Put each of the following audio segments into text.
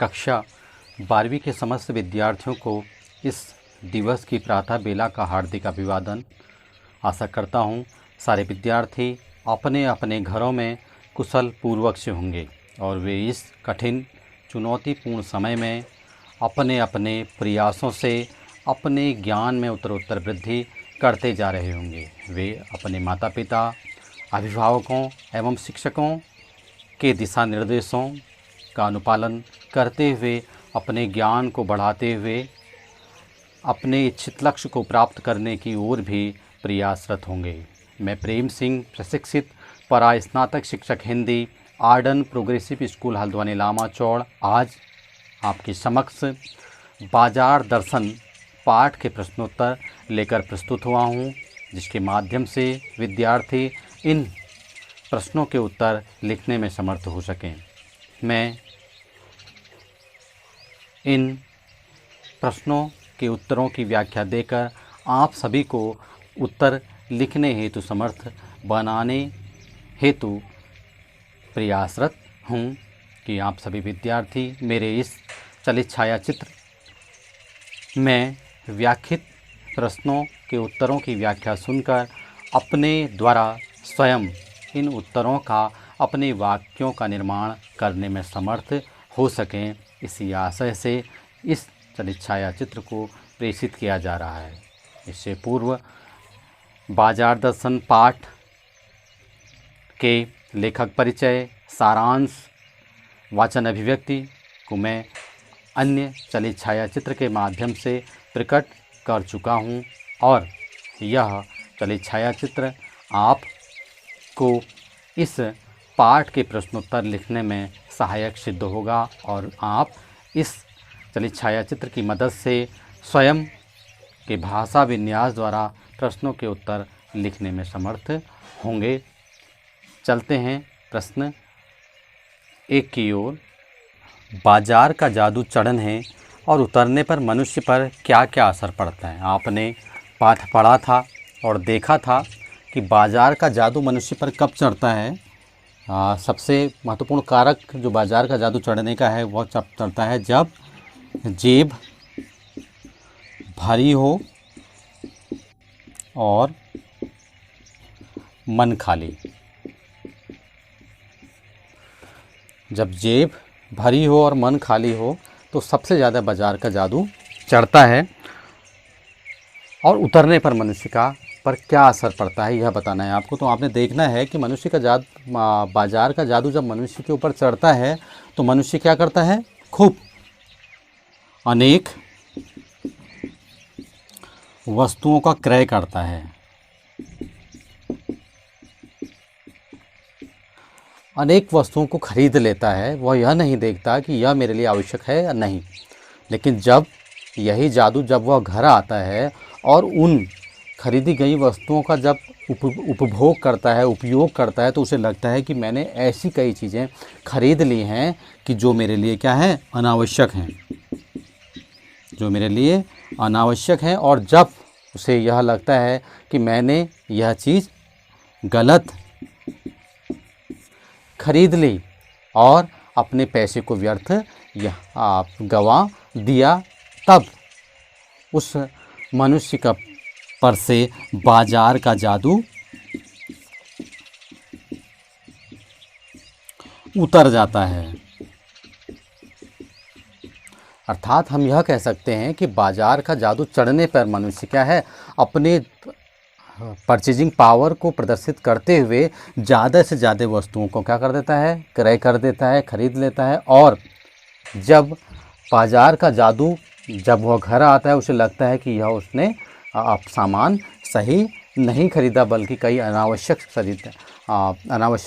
कक्षा 12वीं के समस्त विद्यार्थियों को इस दिवस की प्रातः बेला का हार्दिक अभिवादन। आशा करता हूँ सारे विद्यार्थी अपने अपने घरों में कुशल पूर्वक से होंगे और वे इस कठिन चुनौतीपूर्ण समय में अपने अपने प्रयासों से अपने ज्ञान में उत्तरोत्तर वृद्धि करते जा रहे होंगे। वे अपने माता पिता, अभिभावकों एवं शिक्षकों के दिशा निर्देशों का अनुपालन करते हुए अपने ज्ञान को बढ़ाते हुए अपने इच्छित लक्ष्य को प्राप्त करने की ओर भी प्रयासरत होंगे। मैं प्रेम सिंह, प्रशिक्षित परा स्नातक शिक्षक Hindi, Arden Progressive School Haldwani Lamachaur, आज आपके समक्ष बाजार दर्शन पाठ के प्रश्नोत्तर लेकर प्रस्तुत हुआ हूँ, जिसके माध्यम से विद्यार्थी इन प्रश्नों के उत्तर लिखने में समर्थ हो सकें। मैं इन प्रश्नों के उत्तरों की व्याख्या देकर आप सभी को उत्तर लिखने हेतु समर्थ बनाने हेतु प्रयासरत हूँ कि आप सभी विद्यार्थी मेरे इस चलित छायाचित्र में व्याख्यित प्रश्नों के उत्तरों की व्याख्या सुनकर अपने द्वारा स्वयं इन उत्तरों का अपने वाक्यों का निर्माण करने में समर्थ हो सकें, इसी आशय से इस चलित छायाचित्र को प्रेषित किया जा रहा है। इससे पूर्व बाजार दर्शन पाठ के लेखक परिचय, सारांश, वाचन अभिव्यक्ति को मैं अन्य चलित छायाचित्र के माध्यम से प्रकट कर चुका हूँ और यह चलित छायाचित्र आपको इस पाठ के प्रश्नोत्तर लिखने में सहायक सिद्ध होगा और आप इस चलित छायाचित्र की मदद से स्वयं के भाषा विन्यास द्वारा प्रश्नों के उत्तर लिखने में समर्थ होंगे। चलते हैं प्रश्न 1 की ओर। बाजार का जादू चढ़न है और उतरने पर मनुष्य पर क्या क्या असर पड़ता है। आपने पाठ पढ़ा था और देखा था कि बाजार का जादू मनुष्य पर कब चढ़ता है। सबसे महत्वपूर्ण कारक जो बाजार का जादू चढ़ने का है वह चढ़ता है जब जेब भारी हो और मन खाली। जब जेब भरी हो और मन खाली हो तो सबसे ज़्यादा बाजार का जादू चढ़ता है और उतरने पर मनुष्य का पर क्या असर पड़ता है यह बताना है आपको। तो आपने देखना है कि मनुष्य का बाजार का जादू जब मनुष्य के ऊपर चढ़ता है तो मनुष्य क्या करता है, खूब अनेक वस्तुओं का क्रय करता है। अनेक वस्तुओं को खरीद लेता है। वह यह नहीं देखता कि यह मेरे लिए आवश्यक है या नहीं। लेकिन जब यही जादू जब वह घर आता है और उन खरीदी गई वस्तुओं का जब उपभोग करता है, उपयोग करता है, तो उसे लगता है कि मैंने ऐसी कई चीज़ें खरीद ली हैं कि जो मेरे लिए क्या है, अनावश्यक हैं, जो मेरे लिए अनावश्यक हैं। और जब उसे यह लगता है कि मैंने यह चीज़ गलत खरीद ली और अपने पैसे को व्यर्थ गवा दिया, तब उस मनुष्य का पर से बाजार का जादू उतर जाता है। अर्थात हम यह कह सकते हैं कि बाजार का जादू चढ़ने पर मनुष्य क्या है, अपने परचेजिंग पावर को प्रदर्शित करते हुए ज़्यादा से ज़्यादा वस्तुओं को क्या कर देता है, क्रय कर देता है, खरीद लेता है। और जब बाजार का जादू जब वह घर आता है उसे लगता है कि यह उसने सामान सही नहीं खरीदा बल्कि कई अनावश्यक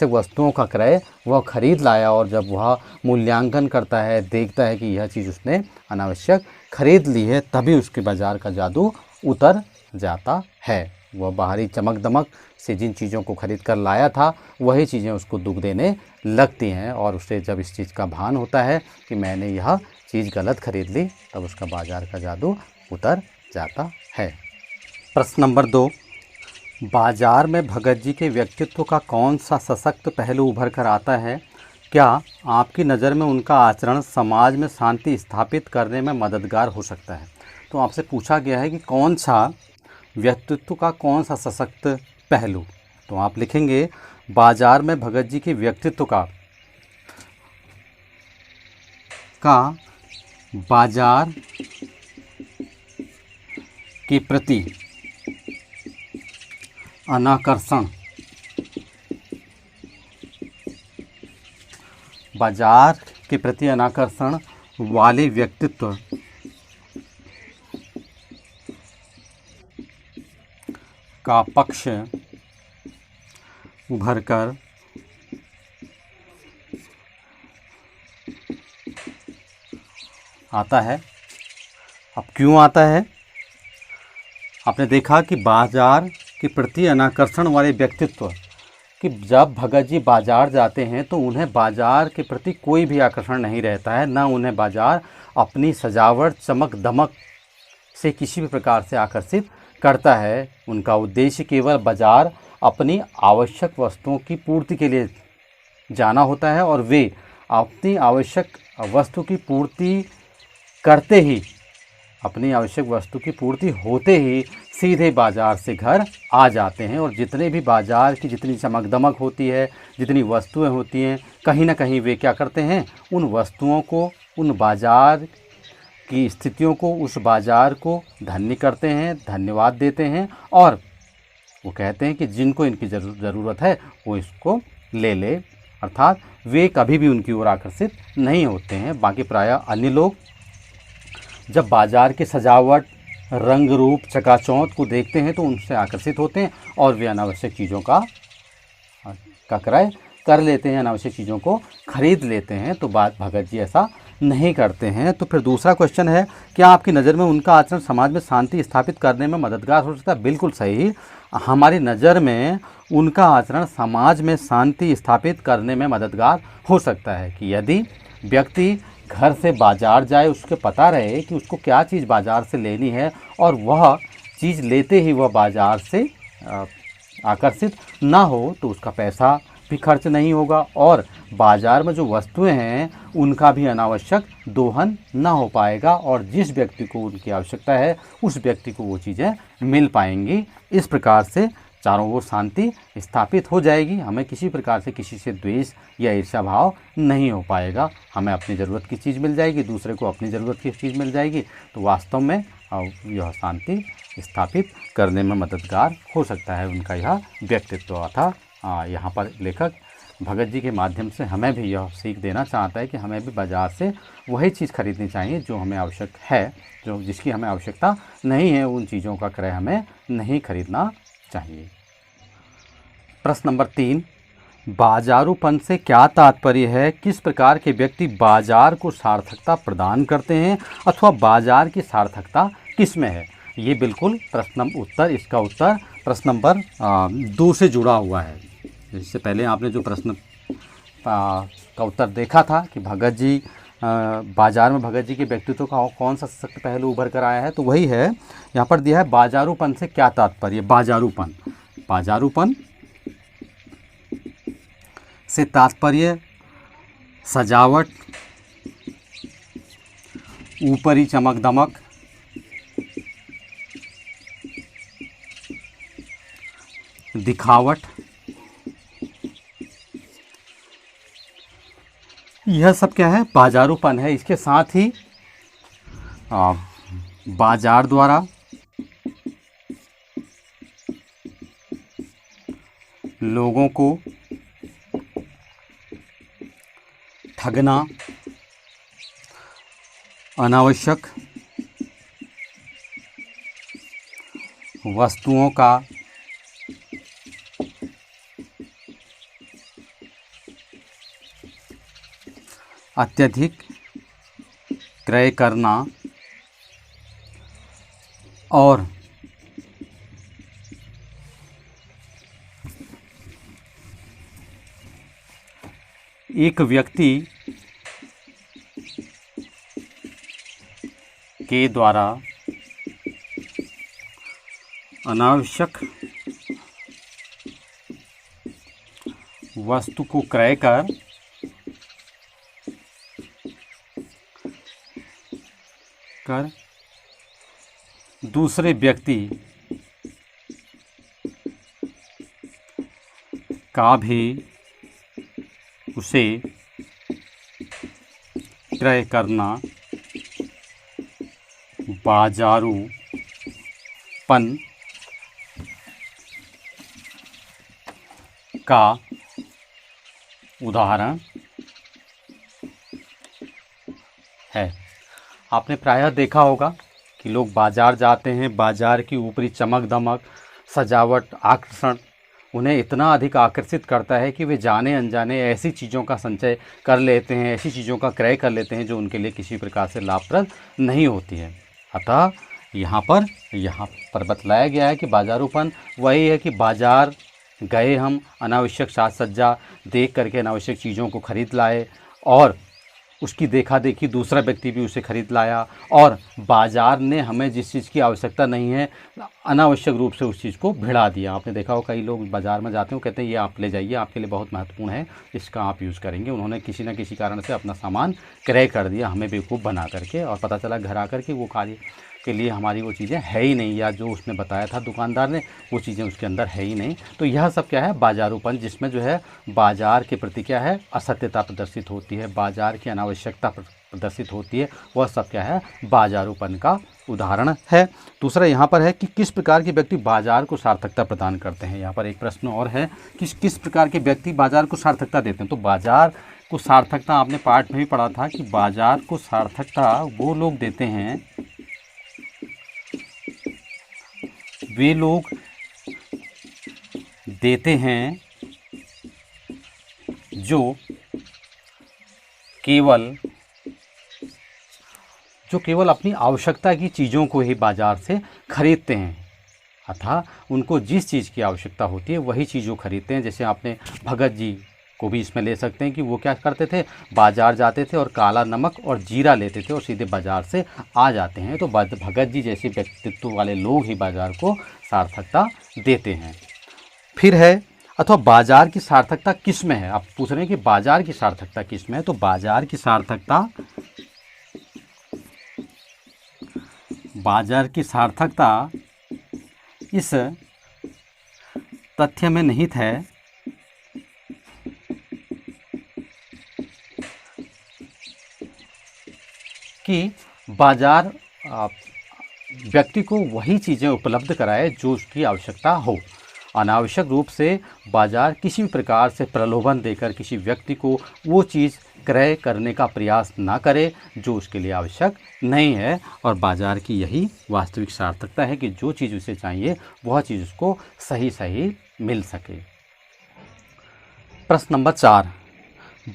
वस्तुओं का क्रय वह खरीद लाया। और जब वह मूल्यांकन करता है, देखता है कि यह चीज़ उसने अनावश्यक खरीद ली है, तभी उसके बाजार का जादू उतर जाता है। वह बाहरी चमक दमक से जिन चीज़ों को खरीद कर लाया था वही चीज़ें उसको दुख देने लगती हैं और उसे जब इस चीज़ का भान होता है कि मैंने यह चीज़ गलत खरीद ली, तब उसका बाजार का जादू उतर जाता है। प्रश्न नंबर 2। बाजार में भगत जी के व्यक्तित्व का कौन सा सशक्त पहलू उभर कर आता है क्या आपकी नज़र में उनका आचरण समाज में शांति स्थापित करने में मददगार हो सकता है? तो आपसे पूछा गया है कि कौन सा व्यक्तित्व का कौन सा सशक्त पहलू। तो आप लिखेंगे बाजार में भगत जी के व्यक्तित्व का बाजार के प्रति अनाकर्षण, बाजार के प्रति अनाकर्षण वाले व्यक्तित्व का पक्ष उभर कर आता है। अब क्यों आता है? आपने देखा कि बाजार के प्रति अनाकर्षण वाले व्यक्तित्व, कि जब भगत जी बाजार जाते हैं तो उन्हें बाजार के प्रति कोई भी आकर्षण नहीं रहता है, ना उन्हें बाजार अपनी सजावट चमक दमक से किसी भी प्रकार से आकर्षित करता है। उनका उद्देश्य केवल बाजार अपनी आवश्यक वस्तुओं की पूर्ति के लिए जाना होता है और वे अपनी आवश्यक वस्तु की पूर्ति करते ही, अपनी आवश्यक वस्तु की पूर्ति होते ही सीधे बाजार से घर आ जाते हैं। और जितने भी बाजार की जितनी चमक दमक होती है, जितनी वस्तुएं होती हैं, कहीं ना कहीं वे क्या करते हैं, उन वस्तुओं को, उन बाजार की स्थितियों को, उस बाजार को धन्य करते हैं, धन्यवाद देते हैं और वो कहते हैं कि जिनको इनकी ज़रूरत है वो इसको ले ले। अर्थात वे कभी भी उनकी ओर आकर्षित नहीं होते हैं। बाकी प्रायः अन्य लोग जब बाजार की सजावट, रंग रूप, चकाचौंध को देखते हैं तो उनसे आकर्षित होते हैं और वे अनावश्यक चीज़ों का क्रय कर लेते हैं, अनावश्यक चीज़ों को खरीद लेते हैं। तो बात भगत जी ऐसा नहीं करते हैं। तो फिर दूसरा क्वेश्चन है, क्या आपकी नज़र में उनका आचरण समाज में शांति स्थापित करने में मददगार हो सकता है? बिल्कुल सही। हमारी नज़र में उनका आचरण समाज में शांति स्थापित करने में मददगार हो सकता है कि यदि व्यक्ति घर से बाजार जाए, उसके पता रहे कि उसको क्या चीज़ बाजार से लेनी है और वह चीज़ लेते ही वह बाजार से आकर्षित ना हो, तो उसका पैसा भी खर्च नहीं होगा और बाजार में जो वस्तुएं हैं उनका भी अनावश्यक दोहन ना हो पाएगा और जिस व्यक्ति को उनकी आवश्यकता है उस व्यक्ति को वो चीज़ें मिल पाएंगी। इस प्रकार से चारों ओर शांति स्थापित हो जाएगी। हमें किसी प्रकार से किसी से द्वेष या ईर्ष्या भाव नहीं हो पाएगा। हमें अपनी ज़रूरत की चीज़ मिल जाएगी, दूसरे को अपनी ज़रूरत की चीज़ मिल जाएगी। तो वास्तव में यह शांति स्थापित करने में मददगार हो सकता है उनका यह व्यक्तित्व था। यहाँ पर लेखक भगत जी के माध्यम से हमें भी यह सीख देना चाहता है कि हमें भी बाज़ार से वही चीज़ खरीदनी चाहिए जो हमें आवश्यक है, जो जिसकी हमें आवश्यकता नहीं है उन चीज़ों का क्रय हमें नहीं खरीदना चाहिए। प्रश्न नंबर 3, बाजारूपन से क्या तात्पर्य है? किस प्रकार के व्यक्ति बाजार को सार्थकता प्रदान करते हैं अथवा बाजार की सार्थकता किस में है? ये बिल्कुल इसका उत्तर प्रश्न नंबर 2 से जुड़ा हुआ है। इससे पहले आपने जो प्रश्न का उत्तर देखा था कि भगत जी बाजार में भगत जी के व्यक्तित्व का कौन सा सशक्त पहलू उभर कर आया है, तो वही है। यहाँ पर दिया है बाजारूपन से क्या तात्पर्य। बाजारूपन से तात्पर्य सजावट, ऊपरी चमक दमक, दिखावट, यह सब क्या है? बाजारूपन है। इसके साथ ही बाजार द्वारा लोगों को ठगना, अनावश्यक वस्तुओं का अत्यधिक क्रय करना और एक व्यक्ति के द्वारा अनावश्यक वस्तु को क्रय कर कर दूसरे व्यक्ति का भी उसे क्रय करना बाजारूपन का उदाहरण है। आपने प्रायः देखा होगा कि लोग बाजार जाते हैं, बाजार की ऊपरी चमक दमक, सजावट, आकर्षण उन्हें इतना अधिक आकर्षित करता है कि वे जाने अनजाने ऐसी चीज़ों का संचय कर लेते हैं, ऐसी चीज़ों का क्रय कर लेते हैं जो उनके लिए किसी प्रकार से लाभप्रद नहीं होती है। अतः यहाँ पर बतलाया गया है कि बाजारूपन वही है कि बाजार गए, हम अनावश्यक साज सज्जा देख करके अनावश्यक चीज़ों को खरीद लाए और उसकी देखा देखी दूसरा व्यक्ति भी उसे खरीद लाया, और बाजार ने हमें जिस चीज़ की आवश्यकता नहीं है अनावश्यक रूप से उस चीज़ को भिड़ा दिया। आपने देखा हो कई लोग बाज़ार में जाते हैं, कहते हैं ये आप ले जाइए, आपके लिए बहुत महत्वपूर्ण है, इसका आप यूज़ करेंगे। उन्होंने किसी न किसी कारण से अपना सामान क्रय कर दिया हमें बेवकूफ़ बना करके, और पता चला घर आकर के वो कार्य के लिए हमारी वो चीज़ें है ही नहीं, या जो उसने बताया था दुकानदार ने वो चीज़ें उसके अंदर है ही नहीं। तो यह सब क्या है, बाजारूपन, जिसमें जो है बाजार के प्रति क्या है, असत्यता प्रदर्शित होती है, बाजार की अनावश्यकता प्रदर्शित होती है, वह सब क्या है, बाजारूपन का उदाहरण है। दूसरा यहाँ पर है कि किस प्रकार के व्यक्ति बाजार को सार्थकता प्रदान करते हैं। यहाँ पर एक प्रश्न और है कि किस प्रकार के व्यक्ति बाजार को सार्थकता देते हैं। तो बाजार को सार्थकता आपने पाठ में भी पढ़ा था कि बाजार को सार्थकता वो लोग देते हैं, वे लोग देते हैं जो केवल अपनी आवश्यकता की चीज़ों को ही बाजार से खरीदते हैं, अतः उनको जिस चीज़ की आवश्यकता होती है वही चीज़ वो खरीदते हैं। जैसे आपने भगत जी को भी इसमें ले सकते हैं कि वो क्या करते थे, बाजार जाते थे और काला नमक और जीरा लेते थे और सीधे बाजार से आ जाते हैं। तो भगत जी जैसे व्यक्तित्व वाले लोग ही बाजार को सार्थकता देते हैं। फिर है अथवा बाजार की सार्थकता किस में है। आप पूछ रहे हैं कि बाजार की सार्थकता किस में है, तो बाजार की सार्थकता इस तथ्य में निहित है कि बाजार व्यक्ति को वही चीज़ें उपलब्ध कराए जो उसकी आवश्यकता हो। अनावश्यक रूप से बाजार किसी भी प्रकार से प्रलोभन देकर किसी व्यक्ति को वो चीज़ क्रय करने का प्रयास ना करे जो उसके लिए आवश्यक नहीं है। और बाजार की यही वास्तविक सार्थकता है कि जो चीज़ उसे चाहिए वह चीज़ उसको सही सही मिल सके। प्रश्न नंबर 4,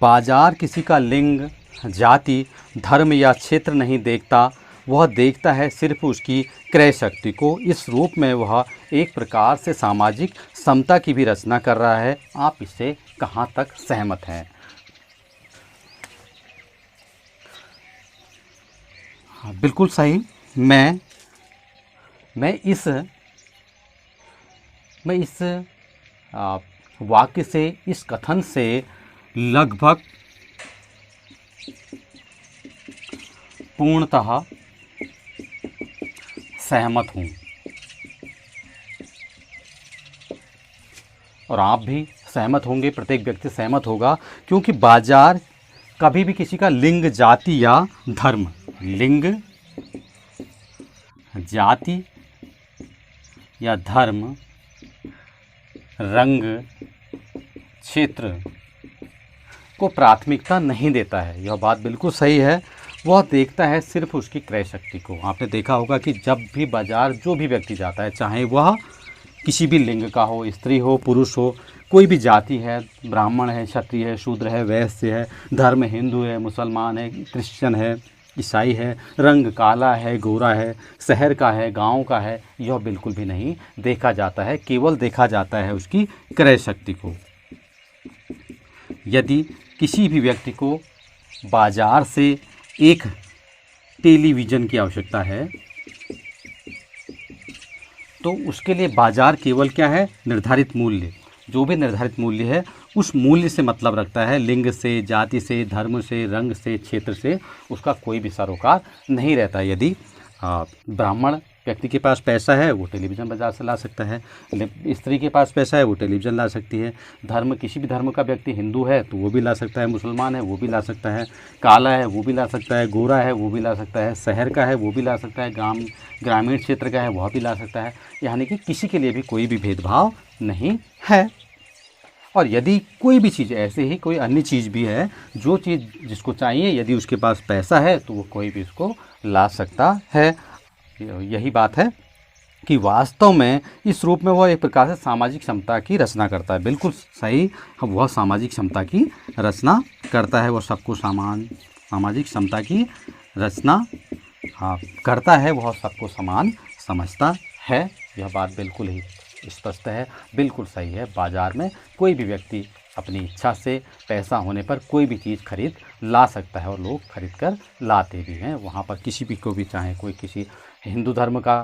बाजार किसी का लिंग, जाति, धर्म या क्षेत्र नहीं देखता, वह देखता है सिर्फ उसकी क्रय शक्ति को। इस रूप में वह एक प्रकार से सामाजिक समता की भी रचना कर रहा है। आप इससे कहाँ तक सहमत हैं? हाँ, बिल्कुल सही। मैं इस वाक्य से, इस कथन से लगभग पूर्णतः सहमत हूँ, और आप भी सहमत होंगे, प्रत्येक व्यक्ति सहमत होगा, क्योंकि बाजार कभी भी किसी का लिंग, जाति या धर्म, लिंग, जाति या धर्म, रंग, क्षेत्र को प्राथमिकता नहीं देता है। यह बात बिल्कुल सही है। वह देखता है सिर्फ उसकी क्रय शक्ति को। आपने देखा होगा कि जब भी बाजार जो भी व्यक्ति जाता है, चाहे वह किसी भी लिंग का हो, स्त्री हो, पुरुष हो, कोई भी जाति है, ब्राह्मण है, क्षत्रिय है, शूद्र है, वैश्य है, धर्म हिंदू है, मुसलमान है, क्रिश्चियन है, ईसाई है, रंग काला है, गोरा है, शहर का है, गांव का है, यह बिल्कुल भी नहीं देखा जाता है। केवल देखा जाता है उसकी क्रय शक्ति को। यदि किसी भी व्यक्ति को बाजार से एक टेलीविज़न की आवश्यकता है तो उसके लिए बाजार केवल क्या है, निर्धारित मूल्य, जो भी निर्धारित मूल्य है उस मूल्य से मतलब रखता है, लिंग से, जाति से, धर्म से, रंग से, क्षेत्र से उसका कोई भी सरोकार नहीं रहता। यदि ब्राह्मण व्यक्ति के पास पैसा है वो टेलीविज़न बाजार से ला सकता है, स्त्री के पास पैसा है वो टेलीविज़न ला सकती है, धर्म किसी भी धर्म का व्यक्ति हिंदू है तो वो भी ला सकता है, मुसलमान है वो भी ला सकता है, काला है वो भी ला सकता है, गोरा है वो भी ला सकता है, शहर का है वो भी ला सकता है, ग्रामीण क्षेत्र का है वह भी ला सकता है। यानी कि किसी के लिए भी कोई भी भेदभाव नहीं है। और यदि कोई भी चीज़ ऐसे ही कोई अन्य चीज़ भी है, जो चीज़ जिसको चाहिए यदि उसके पास पैसा है तो वो कोई भी इसको ला सकता है। यही बात है कि वास्तव में इस रूप में वह एक प्रकार से सामाजिक समता की रचना करता है। बिल्कुल सही, वह सामाजिक समता की रचना करता है, वह सबको सामाजिक समता की रचना करता है, वह सबको समान समझता है। यह बात बिल्कुल ही स्पष्ट है, बिल्कुल सही है। बाज़ार में कोई भी व्यक्ति अपनी इच्छा से पैसा होने पर कोई भी चीज़ खरीद ला सकता है और लोग खरीद कर लाते भी हैं। वहाँ पर किसी भी को भी, चाहे कोई किसी हिंदू धर्म का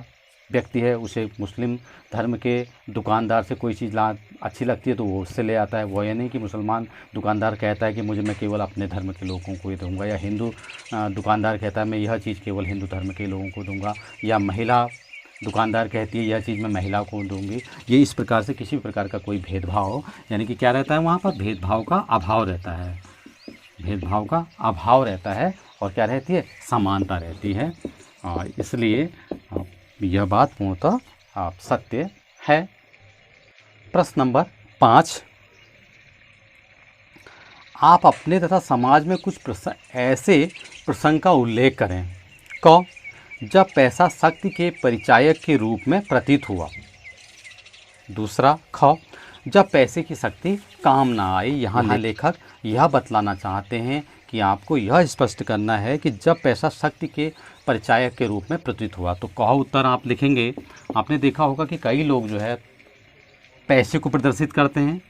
व्यक्ति है उसे मुस्लिम धर्म के दुकानदार से कोई चीज़ अच्छी लगती है तो वो उससे ले आता है। वो ये नहीं कि मुसलमान दुकानदार कहता है कि मैं केवल अपने धर्म के लोगों को ही दूंगा, या हिंदू दुकानदार कहता है मैं यह चीज़ केवल हिंदू धर्म के लोगों को दूंगा, या महिला दुकानदार कहती है यह चीज़ मैं महिला को दूंगी। ये इस प्रकार से किसी भी प्रकार का कोई भेदभाव, यानी कि क्या रहता है वहाँ पर, भेदभाव का अभाव रहता है, भेदभाव का अभाव रहता है। और क्या रहती है, समानता रहती है। इसलिए यह बात पूर्णतः सत्य है। प्रश्न नंबर 5, आप अपने तथा समाज में कुछ ऐसे प्रसंग का उल्लेख करें क जब पैसा शक्ति के परिचायक के रूप में प्रतीत हुआ। दूसरा, ख जब पैसे की शक्ति काम ना आई। यहाँ लेखक यह बतलाना चाहते हैं कि आपको यह स्पष्ट करना है कि जब पैसा शक्ति के परिचायक के रूप में प्रतीत हुआ। तो कह उत्तर आप लिखेंगे। आपने देखा होगा कि कई लोग जो है पैसे को प्रदर्शित करते हैं।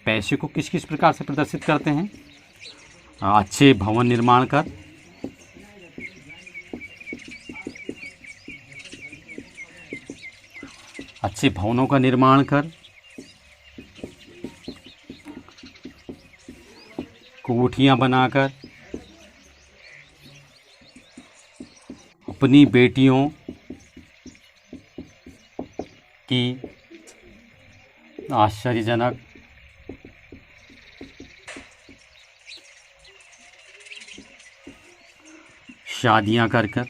पैसे को किस किस प्रकार से प्रदर्शित करते हैं? अच्छे भवन निर्माण कर, अच्छे भवनों का निर्माण कर, कोठियां बनाकर, अपनी बेटियों की आश्चर्यजनक शादियां कर कर।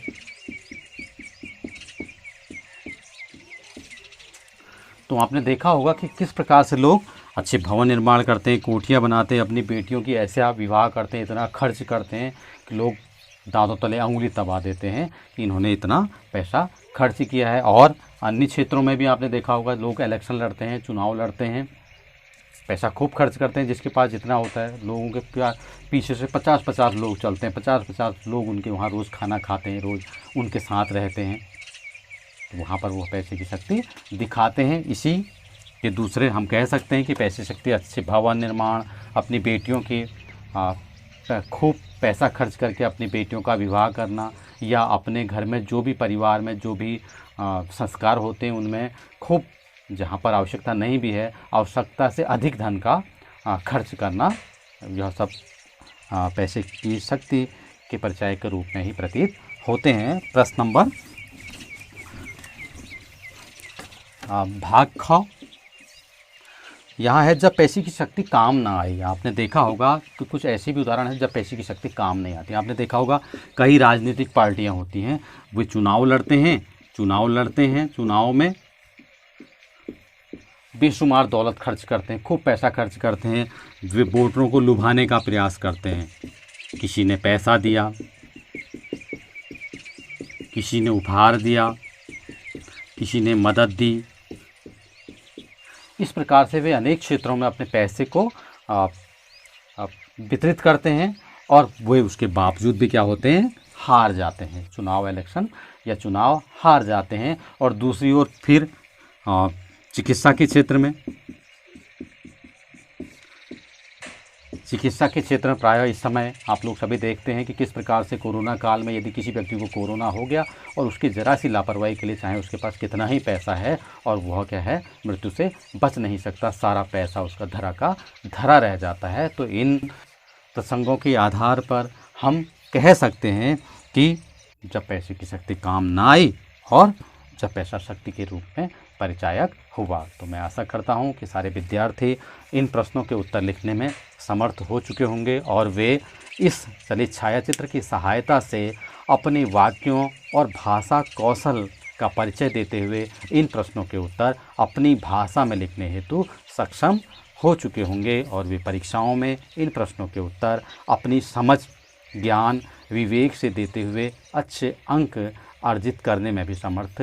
तो आपने देखा होगा कि किस प्रकार से लोग अच्छे भवन निर्माण करते हैं, कोठियाँ बनाते हैं, अपनी बेटियों की ऐसे आप विवाह करते हैं, इतना खर्च करते हैं कि लोग दांतों तले अंगुली दबा देते हैं कि इन्होंने इतना पैसा खर्च किया है। और अन्य क्षेत्रों में भी आपने देखा होगा, लोग इलेक्शन लड़ते हैं, चुनाव लड़ते हैं, पैसा खूब खर्च करते हैं। जिसके पास जितना होता है, लोगों के पीछे से 50-50 लोग चलते हैं, 50-50 लोग उनके वहाँ रोज़ खाना खाते हैं, रोज़ उनके साथ रहते हैं। तो वहाँ पर वो पैसे की शक्ति दिखाते हैं। इसी के दूसरे हम कह सकते हैं कि पैसे शक्ति अच्छे भवन निर्माण, अपनी बेटियों की खूब पैसा खर्च करके अपनी बेटियों का विवाह करना, या अपने घर में जो भी परिवार में जो भी संस्कार होते हैं उनमें खूब, जहाँ पर आवश्यकता नहीं भी है, आवश्यकता से अधिक धन का खर्च करना, यह सब पैसे की शक्ति के परिचय के रूप में ही प्रतीत होते हैं। प्रश्न नंबर भाग ख, यहाँ है जब पैसे की शक्ति काम ना आई। आपने देखा होगा कि कुछ ऐसे भी उदाहरण हैं जब पैसे की शक्ति काम नहीं आती। आपने देखा होगा कई राजनीतिक पार्टियाँ होती हैं, वे चुनाव लड़ते हैं, चुनाव में बेशुमार दौलत खर्च करते हैं, खूब पैसा खर्च करते हैं, वे वोटरों को लुभाने का प्रयास करते हैं। किसी ने पैसा दिया, किसी ने उपहार दिया, किसी ने मदद दी। इस प्रकार से वे अनेक क्षेत्रों में अपने पैसे को वितरित करते हैं और वे उसके बावजूद भी क्या होते हैं, हार जाते हैं, चुनाव हार जाते हैं। और दूसरी ओर फिर चिकित्सा के क्षेत्र में चिकित्सा के क्षेत्र में प्रायः इस समय आप लोग सभी देखते हैं कि किस प्रकार से कोरोना काल में यदि किसी व्यक्ति को कोरोना हो गया और उसकी ज़रा सी लापरवाही के लिए चाहे उसके पास कितना ही पैसा है और वह क्या है मृत्यु से बच नहीं सकता, सारा पैसा उसका धरा का धरा रह जाता है। तो इन प्रसंगों के आधार पर हम कह सकते हैं कि जब पैसे की शक्ति काम ना आई और जब पैसा शक्ति के रूप में परिचायक हुआ। तो मैं आशा करता हूं कि सारे विद्यार्थी इन प्रश्नों के उत्तर लिखने में समर्थ हो चुके होंगे और वे इस चलित छायाचित्र की सहायता से अपने वाक्यों और भाषा कौशल का परिचय देते हुए इन प्रश्नों के उत्तर अपनी भाषा में लिखने हेतु सक्षम हो चुके होंगे और वे परीक्षाओं में इन प्रश्नों के उत्तर अपनी समझ, ज्ञान, विवेक से देते हुए अच्छे अंक अर्जित करने में भी समर्थ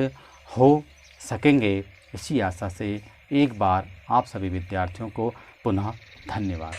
हो सकेंगे। इसी आशा से एक बार आप सभी विद्यार्थियों को पुनः धन्यवाद।